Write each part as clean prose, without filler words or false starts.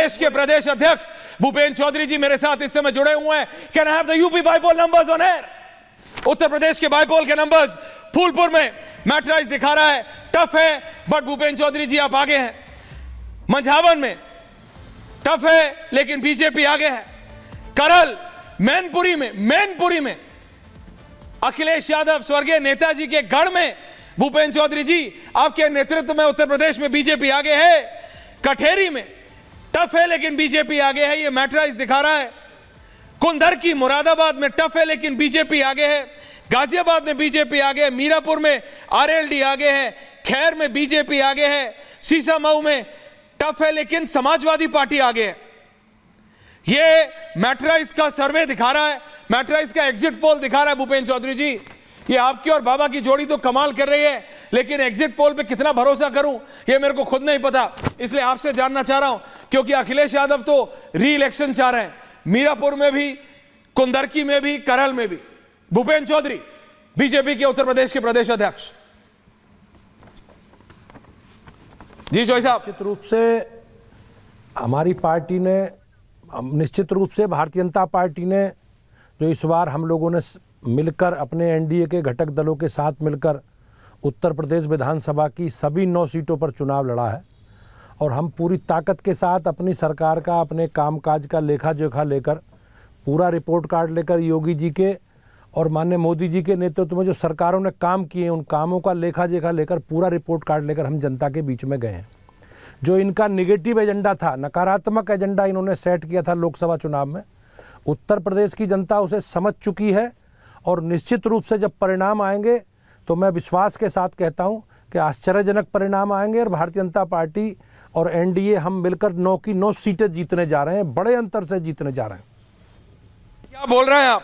प्रदेश के प्रदेश अध्यक्ष भूपेंद्र चौधरी जी मेरे साथ इस समय जुड़े हुए हैं। Can I have the UP bypoll numbers on air? Uttar Pradesh के बाइपोल के नंबर्स फूलपुर में मैट्राइज दिखा रहा है टफ है, बट भूपेंद्र चौधरी जी आप आगे हैं। मंझावन में टफ है लेकिन बीजेपी आगे है। करल मैनपुरी में अखिलेश यादव स्वर्गीय नेताजी के गढ़ में भूपेंद्र चौधरी जी आपके नेतृत्व में उत्तर प्रदेश में बीजेपी आगे है। कठेरी में टफ है लेकिन बीजेपी आगे है, यह मैट्राइज दिखा रहा है। कुंदरकी मुरादाबाद में टफ है लेकिन बीजेपी आगे है। गाजियाबाद में बीजेपी आगे है। मीरापुर में आरएलडी आगे है। खैर में बीजेपी आगे है। सीसामऊ में टफ है लेकिन समाजवादी पार्टी आगे है। यह मैट्राइज का सर्वे दिखा रहा है, मैट्राइज का एग्जिट पोल दिखा रहा है। भूपेंद्र चौधरी जी, ये आपकी और बाबा की जोड़ी तो कमाल कर रही है, लेकिन एग्जिट पोल पे कितना भरोसा करूं ये मेरे को खुद नहीं पता। इसलिए आपसे जानना चाह रहा हूं, क्योंकि अखिलेश यादव तो री इलेक्शन चाह रहे हैं, मीरापुर में भी, कुंदरकी में भी, करल में भी। भूपेंद्र चौधरी बीजेपी के उत्तर प्रदेश के प्रदेश अध्यक्ष। जी चौधरी साहब। निश्चित रूप से हमारी पार्टी ने, निश्चित रूप से भारतीय जनता पार्टी ने जो इस बार हम लोगों ने मिलकर अपने एनडीए के घटक दलों के साथ मिलकर उत्तर प्रदेश विधानसभा की सभी 9 सीटों पर चुनाव लड़ा है, और हम पूरी ताकत के साथ अपनी सरकार का, अपने कामकाज का लेखा जोखा लेकर, पूरा रिपोर्ट कार्ड लेकर योगी जी के और माननीय मोदी जी के नेतृत्व में जो सरकारों ने काम किए उन कामों का लेखा जोखा लेकर, पूरा रिपोर्ट कार्ड लेकर हम जनता के बीच में गए हैं। जो इनका निगेटिव एजेंडा था, नकारात्मक एजेंडा इन्होंने सेट किया था लोकसभा चुनाव में, उत्तर प्रदेश की जनता उसे समझ चुकी है। और निश्चित रूप से जब परिणाम आएंगे तो मैं विश्वास के साथ कहता हूं कि आश्चर्यजनक परिणाम आएंगे, और भारतीय जनता पार्टी और एनडीए हम मिलकर 9 की 9 सीटें जीतने जा रहे हैं, बड़े अंतर से जीतने जा रहे हैं। क्या बोल रहे हैं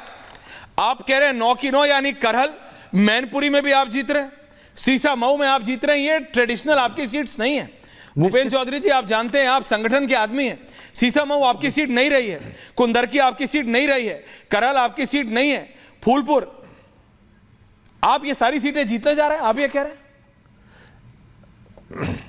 आप कह रहे हैं 9 की 9, यानी करहल मैनपुरी में भी आप जीत रहे हैं, सीसामऊ में आप जीत रहे हैं। ये ट्रेडिशनल आपकी सीट्स नहीं है भूपेंद्र चौधरी जी, आप जानते हैं, आप संगठन के आदमी हैं। सीसामऊ आपकी सीट नहीं रही है, कुंदरकी आपकी सीट नहीं रही है, करल आपकी सीट नहीं है, फूलपुर, आप ये सारी सीटें जीतने जा रहे हैं, आप ये कह रहे हैं।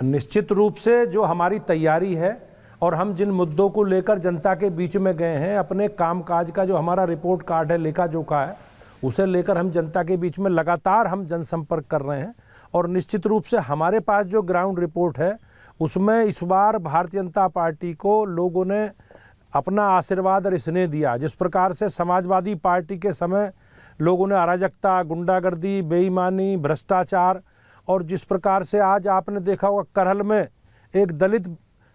निश्चित रूप से जो हमारी तैयारी है और हम जिन मुद्दों को लेकर जनता के बीच में गए हैं, अपने कामकाज का जो हमारा रिपोर्ट कार्ड है, लेखा जोखा है, उसे लेकर हम जनता के बीच में लगातार हम जनसंपर्क कर रहे हैं। और निश्चित रूप से हमारे पास जो ग्राउंड रिपोर्ट है उसमें इस बार भारतीय जनता पार्टी को लोगों ने अपना आशीर्वाद और स्नेह दिया। जिस प्रकार से समाजवादी पार्टी के समय लोगों ने अराजकता, गुंडागर्दी, बेईमानी, भ्रष्टाचार, और जिस प्रकार से आज आपने देखा होगा करहल में एक दलित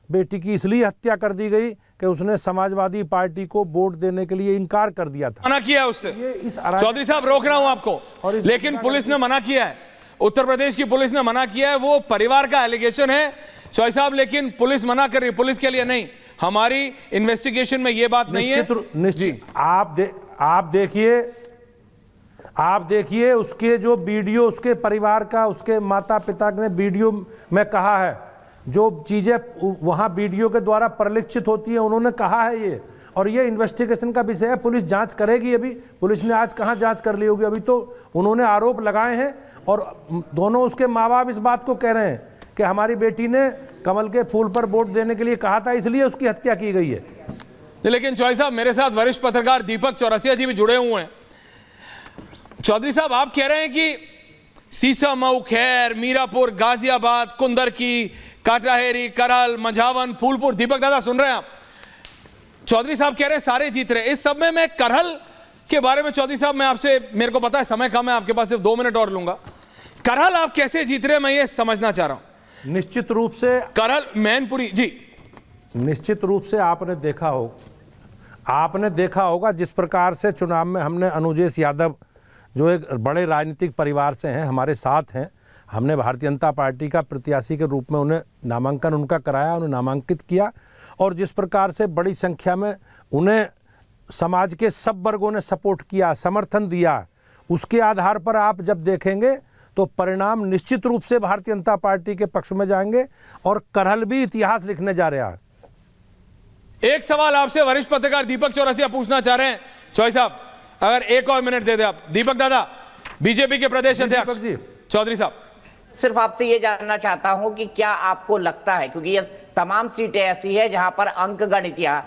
बेटी की इसलिए हत्या कर दी गई कि उसने समाजवादी पार्टी को वोट देने के लिए इनकार कर दिया था, मना किया उससे। चौधरी साहब रोक रहा हूं आपको, लेकिन पुलिस ने मना किया है, उत्तर प्रदेश की पुलिस ने मना किया है। वो परिवार का एलिगेशन है चौधरी साहब, लेकिन पुलिस मना कर रही है, पुलिस के लिए नहीं, हमारी इन्वेस्टिगेशन में ये बात नहीं है। निश्चित आप देखिए उसके जो वीडियो, उसके परिवार का, उसके माता पिता ने वीडियो में कहा है, जो चीजें वहां वीडियो के द्वारा परिलक्षित होती है उन्होंने कहा है ये, और ये इन्वेस्टिगेशन का विषय है, पुलिस जांच करेगी। अभी पुलिस ने आज कहां जांच कर ली होगी, अभी तो उन्होंने आरोप लगाए हैं, और दोनों उसके माँ बाप इस बात को कह रहे हैं कि हमारी बेटी ने कमल के फूल पर वोट देने के लिए कहा था, इसलिए उसकी हत्या की गई है। लेकिन चौधरी साहब, मेरे साथ वरिष्ठ पत्रकार दीपक चौरसिया जी भी जुड़े हुए हैं। चौधरी साहब, आप कह रहे हैं कि सीसामऊ, खैर, मीरापुर, गाजियाबाद, कुंदरकी, काटाहेरी, करल, मंझावन, फूलपुर, दीपक दादा सुन रहे हैं आप? चौधरी साहब कह रहे हैं सारे जीत रहे। इस सब में मैं करहल के बारे में चौधरी साहब, मैं आपसे, मेरे को पता है समय कम है, आपके पास सिर्फ 2 मिनट और लूंगा। करहल आप कैसे जीत रहे हैं, मैं ये समझना चाह रहा हूं। निश्चित रूप से करहल मैनपुरी जी, निश्चित रूप से आपने देखा होगा जिस प्रकार से चुनाव में हमने अनुजेश यादव, जो एक बड़े राजनीतिक परिवार से हैं, हमारे साथ हैं, हमने भारतीय जनता पार्टी का प्रत्याशी के रूप में उन्हें नामांकन उनका कराया, उन्हें नामांकित किया, और जिस प्रकार से बड़ी संख्या में उन्हें समाज के सब वर्गों ने सपोर्ट किया, समर्थन दिया, उसके आधार पर आप जब देखेंगे तो परिणाम निश्चित रूप से भारतीय जनता पार्टी के पक्ष में जाएंगे, और करहल भी इतिहास लिखने जा रहा है। एक सवाल आपसे वरिष्ठ पत्रकार दीपक चौरसिया पूछना चाह रहे हैं। चौधरी साहब, अगर एक और मिनट दे दे आप। दीपक दादा, बीजेपी के प्रदेश अध्यक्ष जी। चौधरी साहब, सिर्फ आपसे ये जानना चाहता हूं कि क्या आपको लगता है, क्योंकि ये तमाम सीटें ऐसी है जहां पर अंकगणित या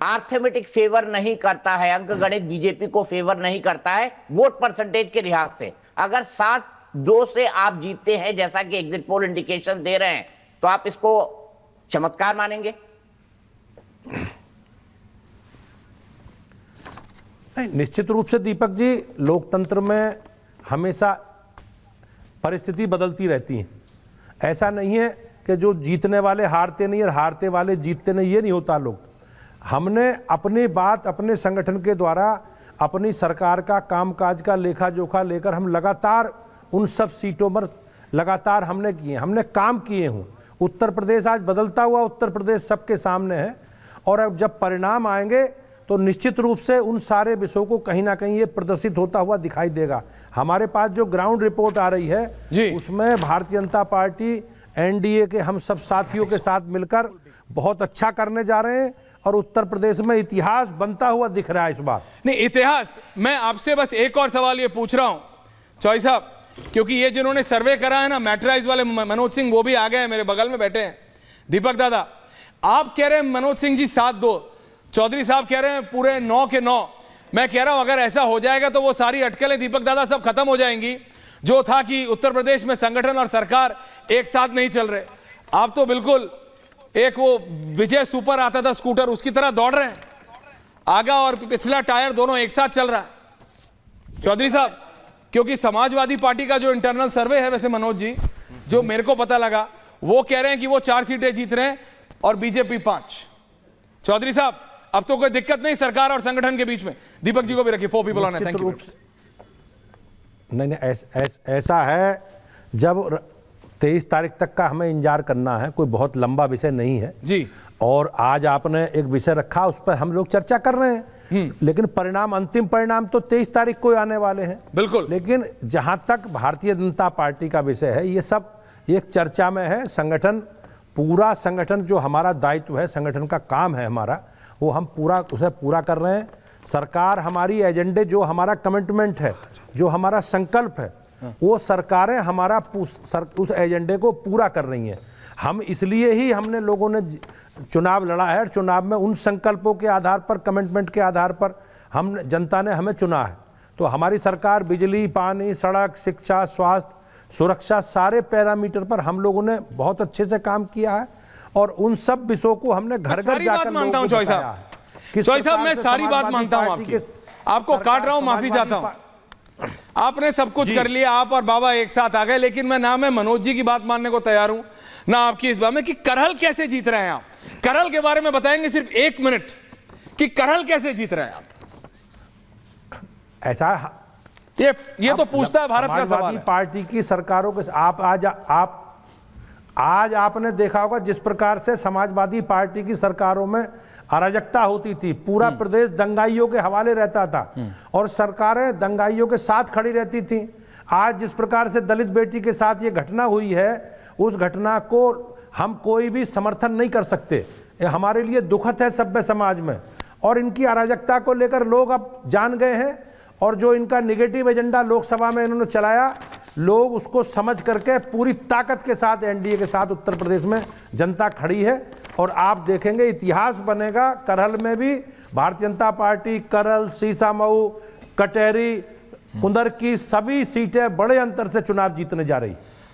आर्थमेटिक फेवर नहीं करता है, अंकगणित बीजेपी को फेवर नहीं करता है वोट परसेंटेज के लिहाज से, अगर 7-2 से आप जीतते हैं जैसा कि एग्जिट पोल इंडिकेशन दे रहे हैं, तो आप इसको चमत्कार मानेंगे? नहीं, निश्चित रूप से दीपक जी, लोकतंत्र में हमेशा परिस्थिति बदलती रहती है। ऐसा नहीं है कि जो जीतने वाले हारते नहीं और हारते वाले जीतते नहीं, ये नहीं होता। लोग हमने अपनी बात अपने संगठन के द्वारा अपनी सरकार का कामकाज का लेखा जोखा लेकर हम लगातार उन सब सीटों पर लगातार हमने काम किए हूँ। उत्तर प्रदेश आज बदलता हुआ उत्तर प्रदेश सबके सामने है, और अब जब परिणाम आएंगे तो निश्चित रूप से उन सारे विषयों को कहीं ना कहीं ये प्रदर्शित होता हुआ दिखाई देगा। हमारे पास जो ग्राउंड रिपोर्ट आ रही है उसमें भारतीय जनता पार्टी एनडीए के हम सब साथियों के साथ मिलकर बहुत अच्छा करने जा रहे हैं, और उत्तर प्रदेश में इतिहास बनता हुआ दिख रहा है इस बार। नहीं, इतिहास, मैं आपसे बस एक और सवाल ये पूछ रहा हूं चौधरी साहब, क्योंकि ये जिन्होंने सर्वे करा है ना, मैट्राइज वाले मनोज सिंह, वो भी आ गए हैं, मेरे बगल में बैठे हैं। दीपक दादा, आप कह रहे हैं मनोज सिंह जी 7-2, चौधरी साहब कह रहे हैं पूरे 9 के 9। मैं कह रहा हूं अगर ऐसा हो जाएगा तो वो सारी अटकलें दीपक दादा सब खत्म हो जाएंगी, जो था कि उत्तर प्रदेश में संगठन और सरकार एक साथ नहीं चल रहे। आप तो बिल्कुल एक वो विजय सुपर आता था स्कूटर, उसकी तरह दौड़ रहे हैं, आगा और पिछला टायर दोनों एक साथ चल रहा है। चौधरी साहब, क्योंकि समाजवादी पार्टी का जो इंटरनल सर्वे है, वैसे मनोज जी, जो मेरे को पता लगा, वो कह रहे हैं कि वो 4 सीटें जीत रहे हैं और बीजेपी 5। चौधरी साहब, अब तो कोई दिक्कत नहीं सरकार और संगठन के बीच में। दीपक जी को भी रखिए, 4 पीपल ऑन है, थैंक यू। नहीं, ऐसा है, जब 23 तारीख तक का हमें इंतजार करना है, कोई बहुत लंबा विषय नहीं है जी, और आज आपने एक विषय रखा, उस पर हम लोग चर्चा कर रहे हैं, लेकिन परिणाम, अंतिम परिणाम तो 23 तारीख को आने वाले हैं। बिल्कुल। लेकिन जहां तक भारतीय जनता पार्टी का विषय है, ये सब एक चर्चा में है। संगठन, पूरा संगठन, जो हमारा दायित्व है, संगठन का काम है हमारा, वो हम उसे पूरा कर रहे हैं। सरकार हमारी एजेंडे, जो हमारा कमिटमेंट है, जो हमारा संकल्प है, वो सरकारें हमारा उस एजेंडे को पूरा कर रही हैं। हम इसलिए ही हमने लोगों ने चुनाव लड़ा है, और चुनाव में उन संकल्पों के आधार पर, कमिटमेंट के आधार पर हम, जनता ने हमें चुना है। तो हमारी सरकार बिजली, पानी, सड़क, शिक्षा, स्वास्थ्य, सुरक्षा, सारे पैरामीटर पर हम लोगों ने बहुत अच्छे से काम किया है, और उन सब विषयों को हमने घर घर जाकर मानता हूं। चौधरी साहब, मैं सारी बात मानता हूं आपकी, आपको काट रहा हूं, माफी चाहता हूं। आपने सब कुछ कर लिया, आप और बाबा एक साथ आ गए, लेकिन मैं ना मैं मनोज जी की बात मानने को तैयार हूं, ना आपकी इस बात में कि करहल कैसे जीत रहे हैं आप। करहल के बारे में बताएंगे सिर्फ 1 मिनट कि करहल कैसे जीत रहे हैं आप। ऐसा ये तो पूछता है भारत का सवाल है। पार्टी की सरकारों के आज आपने देखा होगा जिस प्रकार से समाजवादी पार्टी की सरकारों में अराजकता होती थी, पूरा प्रदेश दंगाइयों के हवाले रहता था और सरकारें दंगाइयों के साथ खड़ी रहती थी। आज जिस प्रकार से दलित बेटी के साथ ये घटना हुई है, उस घटना को हम कोई भी समर्थन नहीं कर सकते। ये हमारे लिए दुखद है सभ्य समाज में, और इनकी अराजकता को लेकर लोग अब जान गए हैं, और जो इनका निगेटिव एजेंडा लोकसभा में इन्होंने चलाया, लोग उसको समझ करके पूरी ताकत के साथ एनडीए के साथ उत्तर प्रदेश में जनता खड़ी है। और आप देखेंगे इतिहास बनेगा। करहल में भी भारतीय जनता पार्टी, करहल, सीसामऊ, कटेरी, कुंदर की सभी सीटें बड़े अंतर से चुनाव जीतने जा रही।